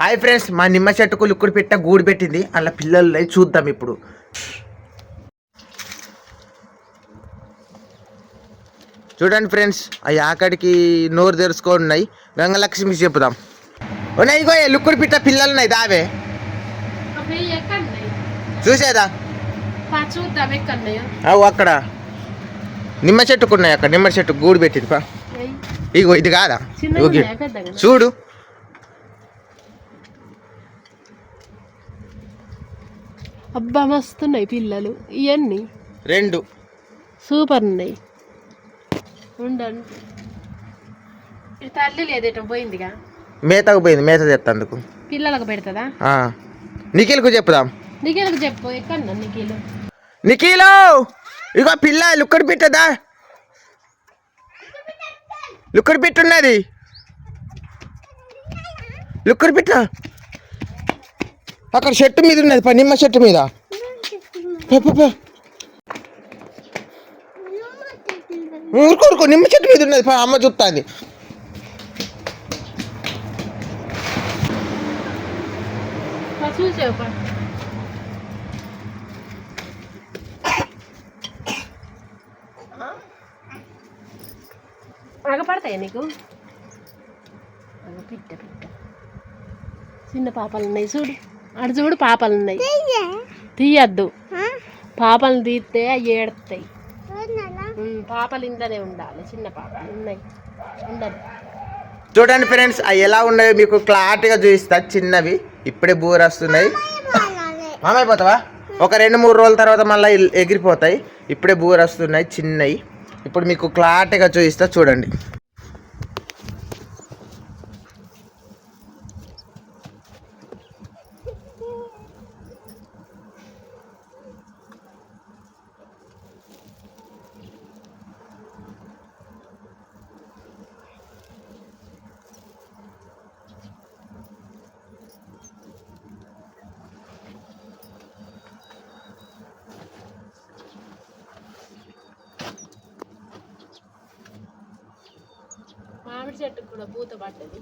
Hi friends, మా నిమ్మ చెట్టుకు లిక్విడ్ పెట్ట గూడు పెట్టింది. అలా పిల్లలు చూద్దాం ఇప్పుడు. చూడండి ఫ్రెండ్స్, అవి ఆకడికి నోరు తెరుచుకొని ఉన్నాయి. గంగలక్ష్మికి చెప్పుదాం. ఉన్నాయి గో లిక్విడ్ పిట్ట పిల్లలు ఉన్నాయి. దావే చూసేదా అక్కడ నిమ్మ చెట్టుకున్నాయి. అక్కడ నిమ్మ చెట్టు గూడు పెట్టింది. పా ఇగో ఇది కాదా, చూడు. అబ్బా మస్తున్నాయి పిల్లలు. ఇవన్నీ 2 సూపర్ ఉన్నాయి. ఉండండి, తల్లి లేదేటో పోయిందిగా, మేతకు పోయింది. మేత తెత్తందుకు పిల్లలకు పెడతదా. నిఖిల్కు చెప్పుదాం. నిఖిల్కి చెప్పు. ఎక్కడన్నా నిఖిలు ఇగో పిల్ల లిక్విడ్ పిట్టదా. లిక్విడ్ పిట్ట ఉన్నది. లిక్విడ్ పిట్ట అక్కడ చెట్టు మీద ఉన్నది. నిమ్మ చెట్టు మీద. ఊరుకోరుకో, నిమ్మ చెట్టు మీద ఉన్నది. అమ్మ చూస్తుంది. పడతాయి నీకు. పిట్ట పిట్ట చిన్న పాపలు ఉన్నాయి. చూడు అటు చూడు, పాపలు ఉన్నాయి. తీయద్దు, పాపలు తీస్తే అవి ఏడుతాయి. పాపలు ఇందనే ఉండాలి. చిన్న పాపలు ఉన్నాయి, ఉండాలి. చూడండి ఫ్రెండ్స్, అవి ఎలా ఉన్నాయో మీకు క్లారిటీగా చూపిస్తా. చిన్నవి ఇప్పుడే బూర వస్తున్నాయి. మామైపోతావా? ఒక 2-3 రోజుల తర్వాత మళ్ళీ ఎగిరిపోతాయి. ఇప్పుడే బూర వస్తున్నాయి చిన్నవి. ఇప్పుడు మీకు క్లారిటీగా చూపిస్తా, చూడండి. మామిడి చెట్టుకు కూడా పూత పడ్డది.